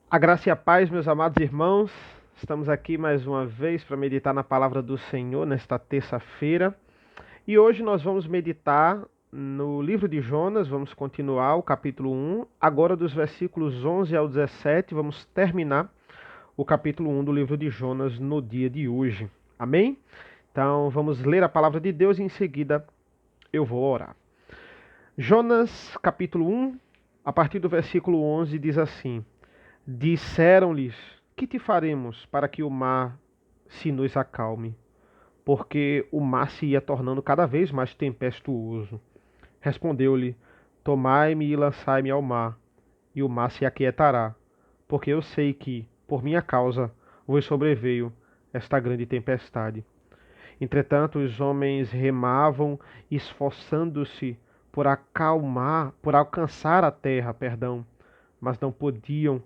A graça e a paz, meus amados irmãos. Estamos aqui mais uma vez para meditar na palavra do Senhor nesta terça-feira. E hoje nós vamos meditar no livro de Jonas, vamos continuar o capítulo 1, agora dos versículos 11 ao 17, vamos terminar o capítulo 1 do livro de Jonas no dia de hoje. Amém? Então vamos ler a palavra de Deus e em seguida eu vou orar. Jonas, capítulo 1, a partir do versículo 11, diz assim: Disseram-lhes: Que te faremos para que o mar se nos acalme? Porque o mar se ia tornando cada vez mais tempestuoso. Respondeu-lhe: Tomai-me e lançai-me ao mar, e o mar se aquietará, porque eu sei que, por minha causa, vos sobreveio esta grande tempestade. Entretanto, os homens remavam, esforçando-se por alcançar a terra, mas não podiam,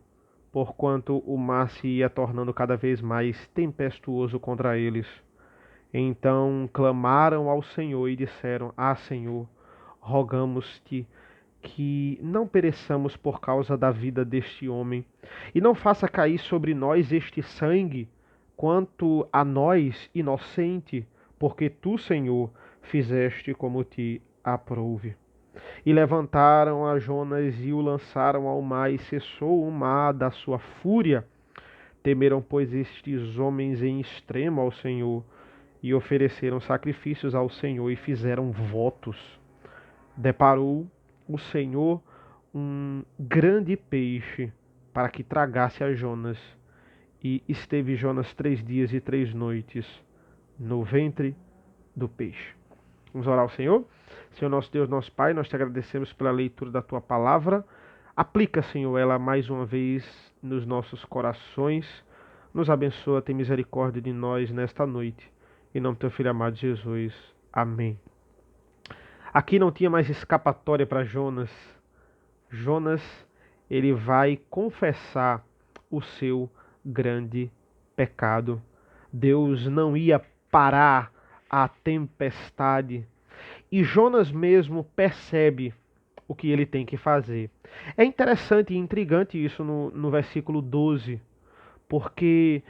porquanto o mar se ia tornando cada vez mais tempestuoso contra eles. Então clamaram ao Senhor e disseram: Senhor, rogamos-te que não pereçamos por causa da vida deste homem, e não faça cair sobre nós este sangue, quanto a nós, inocente, porque tu, Senhor, fizeste como te aprouve. E levantaram a Jonas e o lançaram ao mar, e cessou o mar da sua fúria. Temeram, pois, estes homens em extremo ao Senhor, e ofereceram sacrifícios ao Senhor, e fizeram votos. Deparou o Senhor um grande peixe para que tragasse a Jonas, e esteve Jonas 3 dias e 3 noites no ventre do peixe. Vamos orar ao Senhor? Senhor nosso Deus, nosso Pai, nós te agradecemos pela leitura da tua palavra. Aplica, Senhor, ela mais uma vez nos nossos corações. Nos abençoa, tem misericórdia de nós nesta noite. Em nome do teu Filho amado Jesus. Amém. Aqui não tinha mais escapatória para Jonas. Jonas, ele vai confessar o seu grande pecado. Deus não ia parar a tempestade. E Jonas mesmo percebe o que ele tem que fazer. É interessante e intrigante isso no versículo 12, porque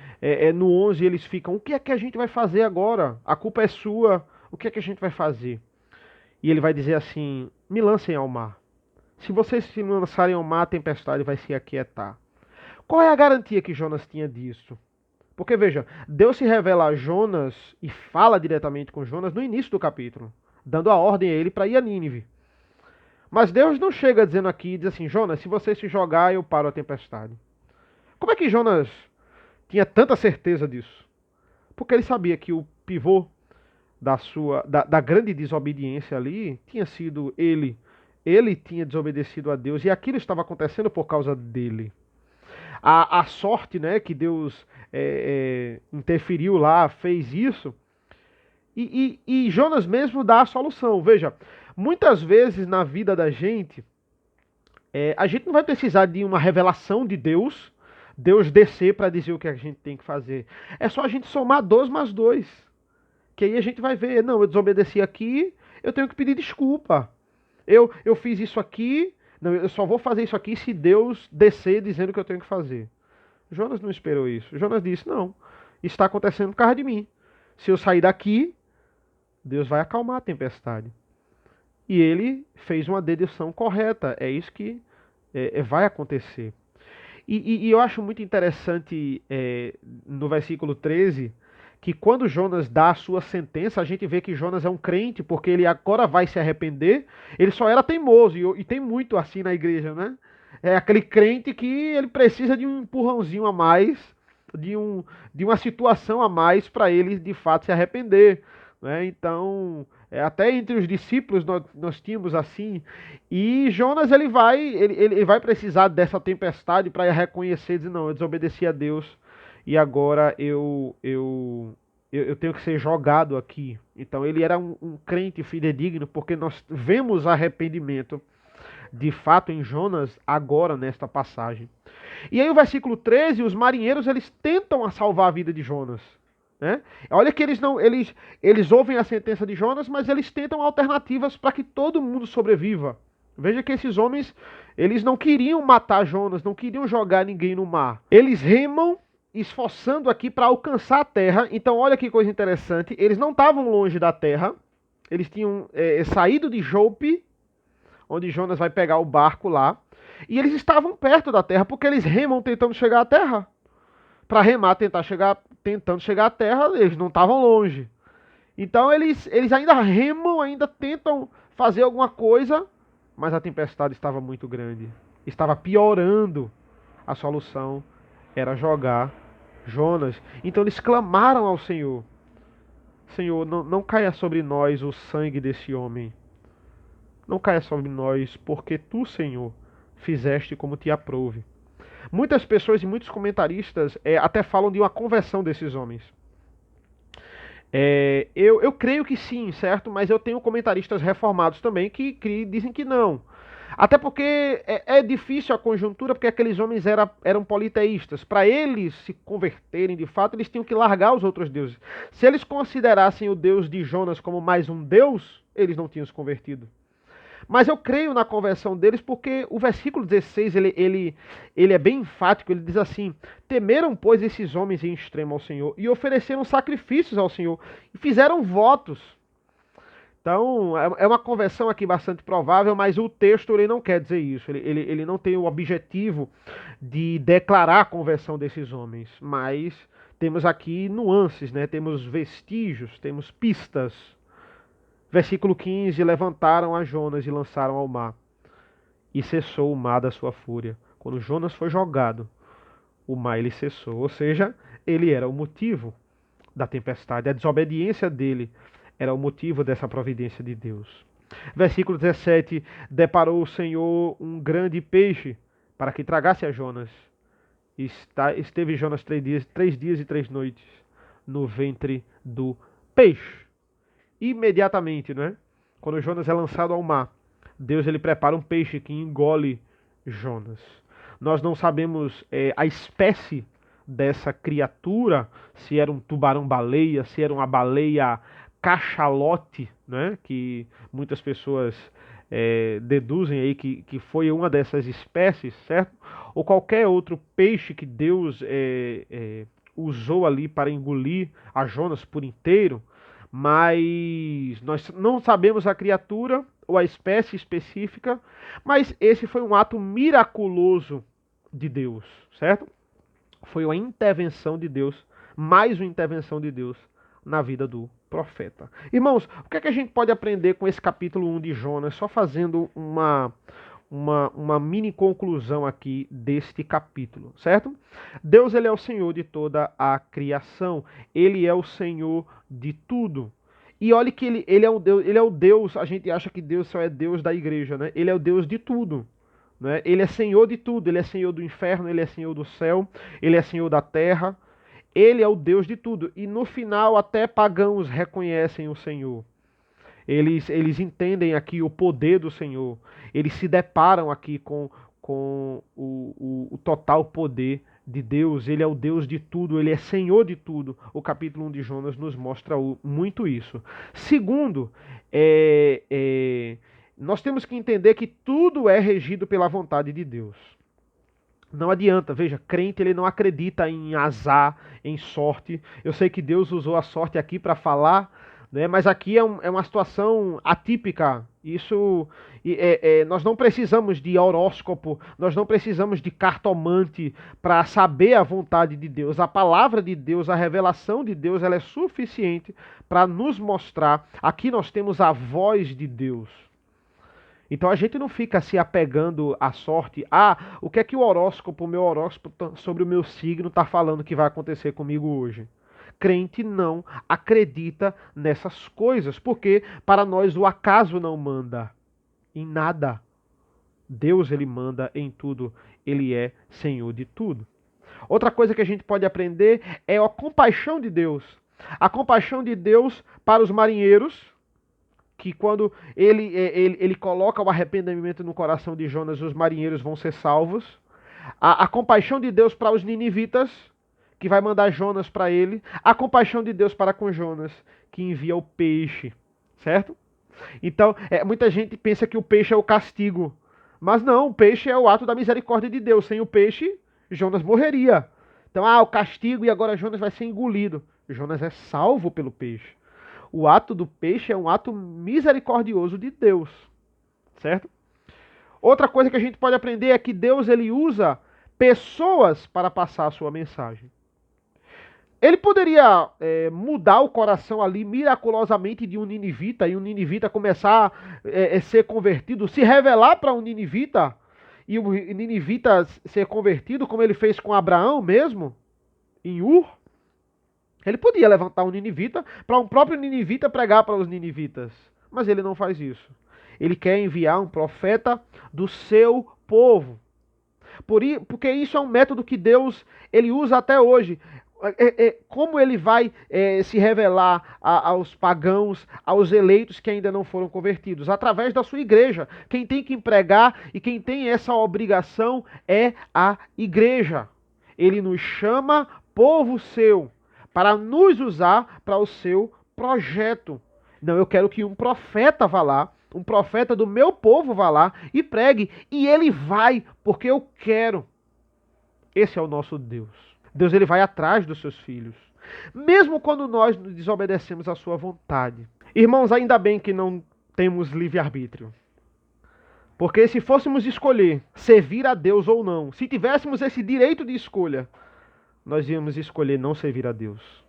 no 11 eles ficam: o que é que a gente vai fazer agora? A culpa é sua, o que é que a gente vai fazer? E ele vai dizer assim: me lancem ao mar. Se vocês se lançarem ao mar, a tempestade vai se aquietar. Qual é a garantia que Jonas tinha disso? Porque veja, Deus se revela a Jonas e fala diretamente com Jonas no início do capítulo, dando a ordem a ele para ir a Nínive. Mas Deus não chega dizendo aqui, diz assim: Jonas, se você se jogar, eu paro a tempestade. Como é que Jonas tinha tanta certeza disso? Porque ele sabia que o pivô da grande desobediência ali tinha sido ele. Ele tinha desobedecido a Deus e aquilo estava acontecendo por causa dele. A sorte, né, que Deus interferiu lá, fez isso. E Jonas mesmo dá a solução. Veja, muitas vezes na vida da gente, a gente não vai precisar de uma revelação de Deus, Deus descer para dizer o que a gente tem que fazer. É só a gente somar 2 mais 2. Que aí a gente vai ver: não, eu desobedeci aqui, eu tenho que pedir desculpa. Eu fiz isso aqui, não, eu só vou fazer isso aqui se Deus descer dizendo o que eu tenho que fazer. Jonas não esperou isso. Jonas disse: não, está acontecendo por causa de mim. Se eu sair daqui, Deus vai acalmar a tempestade. E ele fez uma dedução correta. É isso que vai acontecer. E eu acho muito interessante no versículo 13, que quando Jonas dá a sua sentença, a gente vê que Jonas é um crente, porque ele agora vai se arrepender. Ele só era teimoso, e tem muito assim na igreja, né? É aquele crente que ele precisa de um empurrãozinho a mais, de uma situação a mais para ele de fato se arrepender, né? Então, até entre os discípulos nós tínhamos assim. E Jonas ele vai precisar dessa tempestade para reconhecer, dizer: não, eu desobedeci a Deus e agora eu tenho que ser jogado aqui. Então ele era um crente fidedigno, porque nós vemos arrependimento de fato em Jonas agora nesta passagem. E aí o versículo 13, os marinheiros eles tentam salvar a vida de Jonas. Né? Olha que eles ouvem a sentença de Jonas, mas eles tentam alternativas para que todo mundo sobreviva. Veja que esses homens, eles não queriam matar Jonas, não queriam jogar ninguém no mar. Eles remam esforçando aqui para alcançar a terra. Então olha que coisa interessante, eles não estavam longe da terra, eles tinham saído de Jope, onde Jonas vai pegar o barco lá, e eles estavam perto da terra, porque eles remam tentando chegar à terra. Para remar, tentando chegar à terra, eles não estavam longe. Então eles ainda remam, ainda tentam fazer alguma coisa, mas a tempestade estava muito grande. Estava piorando. A solução era jogar Jonas. Então eles clamaram ao Senhor: Senhor, não caia sobre nós o sangue desse homem. Não caia sobre nós, porque tu, Senhor, fizeste como te aprouve. Muitas pessoas e muitos comentaristas até falam de uma conversão desses homens. Eu creio que sim, certo? Mas eu tenho comentaristas reformados também que dizem que não. Até porque é difícil a conjuntura, porque aqueles homens eram politeístas. Para eles se converterem de fato, eles tinham que largar os outros deuses. Se eles considerassem o Deus de Jonas como mais um Deus, eles não tinham se convertido. Mas eu creio na conversão deles porque o versículo 16 ele é bem enfático. Ele diz assim: temeram, pois, esses homens em extremo ao Senhor e ofereceram sacrifícios ao Senhor e fizeram votos. Então, é uma conversão aqui bastante provável, mas o texto ele não quer dizer isso. Ele não tem o objetivo de declarar a conversão desses homens. Mas temos aqui nuances, né? Temos vestígios, temos pistas. Versículo 15: levantaram a Jonas e lançaram ao mar, e cessou o mar da sua fúria. Quando Jonas foi jogado, o mar ele cessou. Ou seja, ele era o motivo da tempestade. A desobediência dele era o motivo dessa providência de Deus. Versículo 17: deparou o Senhor um grande peixe para que tragasse a Jonas. Esteve Jonas 3 dias e 3 noites no ventre do peixe. Imediatamente, né? Quando Jonas é lançado ao mar, Deus ele prepara um peixe que engole Jonas. Nós não sabemos a espécie dessa criatura, se era um tubarão-baleia, se era uma baleia cachalote, né? Que muitas pessoas deduzem aí que foi uma dessas espécies, certo? Ou qualquer outro peixe que Deus usou ali para engolir a Jonas por inteiro. Mas nós não sabemos a criatura ou a espécie específica, mas esse foi um ato miraculoso de Deus, certo? Foi uma intervenção de Deus, mais uma intervenção de Deus na vida do profeta. Irmãos, o que é que a gente pode aprender com esse capítulo 1 de Jonas, só fazendo uma mini conclusão aqui deste capítulo, certo? Deus ele é o Senhor de toda a criação, ele é o Senhor de tudo. E olhe que ele é o Deus, a gente acha que Deus só é Deus da igreja, né? Ele é o Deus de tudo. Né? Ele é Senhor de tudo, ele é Senhor do inferno, ele é Senhor do céu, ele é Senhor da terra, ele é o Deus de tudo. E no final até pagãos reconhecem o Senhor. Eles entendem aqui o poder do Senhor. Eles se deparam aqui com o total poder de Deus. Ele é o Deus de tudo, ele é Senhor de tudo. O capítulo 1 de Jonas nos mostra muito isso. Segundo, nós temos que entender que tudo é regido pela vontade de Deus. Não adianta, veja, crente ele não acredita em azar, em sorte. Eu sei que Deus usou a sorte aqui para falar, né? Mas aqui é uma situação atípica. Isso, nós não precisamos de horóscopo, nós não precisamos de cartomante para saber a vontade de Deus. A palavra de Deus, a revelação de Deus, ela é suficiente para nos mostrar. Aqui nós temos a voz de Deus. Então a gente não fica se apegando à sorte. O que é que o meu horóscopo sobre o meu signo está falando que vai acontecer comigo hoje? Crente não acredita nessas coisas, porque para nós o acaso não manda em nada. Deus ele manda em tudo, ele é Senhor de tudo. Outra coisa que a gente pode aprender é a compaixão de Deus. A compaixão de Deus para os marinheiros, que quando ele coloca o arrependimento no coração de Jonas, os marinheiros vão ser salvos. A compaixão de Deus para os ninivitas, que vai mandar Jonas para ele. A compaixão de Deus para com Jonas, que envia o peixe, certo? Então, muita gente pensa que o peixe é o castigo. Mas não, o peixe é o ato da misericórdia de Deus. Sem o peixe, Jonas morreria. Então, o castigo e agora Jonas vai ser engolido. Jonas é salvo pelo peixe. O ato do peixe é um ato misericordioso de Deus, certo? Outra coisa que a gente pode aprender é que Deus ele usa pessoas para passar a sua mensagem. Ele poderia mudar o coração ali miraculosamente de um ninivita e um ninivita começar a ser convertido, se revelar para um ninivita e o ninivita ser convertido, como ele fez com Abraão mesmo, em Ur. Ele podia levantar um ninivita para um próprio ninivita pregar para os ninivitas, mas ele não faz isso. Ele quer enviar um profeta do seu povo. Porque isso é um método que Deus ele usa até hoje. Como ele vai se revelar aos pagãos, aos eleitos que ainda não foram convertidos? Através da sua igreja. Quem tem que empregar e quem tem essa obrigação é a igreja. Ele nos chama povo seu, para nos usar para o seu projeto. Não, eu quero que um profeta vá lá, um profeta do meu povo vá lá e pregue. E ele vai, porque eu quero. Esse é o nosso Deus. Deus ele vai atrás dos seus filhos. Mesmo quando nós desobedecemos à sua vontade. Irmãos, ainda bem que não temos livre-arbítrio. Porque se fôssemos escolher servir a Deus ou não, se tivéssemos esse direito de escolha, nós íamos escolher não servir a Deus.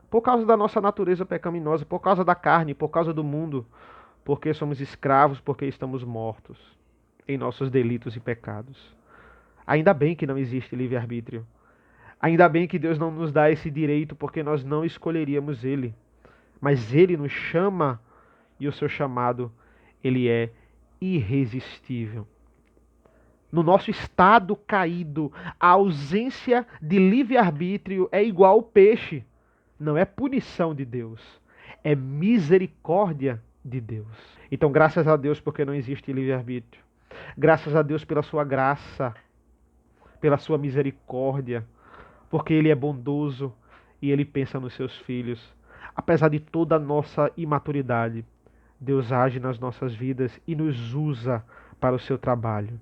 Por causa da nossa natureza pecaminosa, por causa da carne, por causa do mundo, porque somos escravos, porque estamos mortos em nossos delitos e pecados. Ainda bem que não existe livre-arbítrio. Ainda bem que Deus não nos dá esse direito, porque nós não escolheríamos Ele. Mas Ele nos chama e o seu chamado, ele é irresistível. No nosso estado caído, a ausência de livre-arbítrio é igual ao peixe. Não é punição de Deus, é misericórdia de Deus. Então, graças a Deus porque não existe livre-arbítrio. Graças a Deus pela sua graça, pela sua misericórdia, porque Ele é bondoso e Ele pensa nos seus filhos. Apesar de toda a nossa imaturidade, Deus age nas nossas vidas e nos usa para o seu trabalho.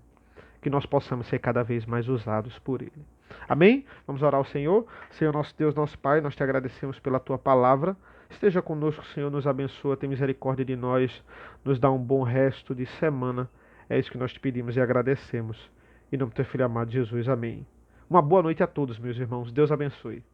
Que nós possamos ser cada vez mais usados por Ele. Amém? Vamos orar ao Senhor. Senhor nosso Deus, nosso Pai, nós te agradecemos pela Tua palavra. Esteja conosco, Senhor, nos abençoa, tem misericórdia de nós, nos dá um bom resto de semana. É isso que nós te pedimos e agradecemos. Em nome do Teu Filho amado Jesus, amém. Uma boa noite a todos, meus irmãos. Deus abençoe.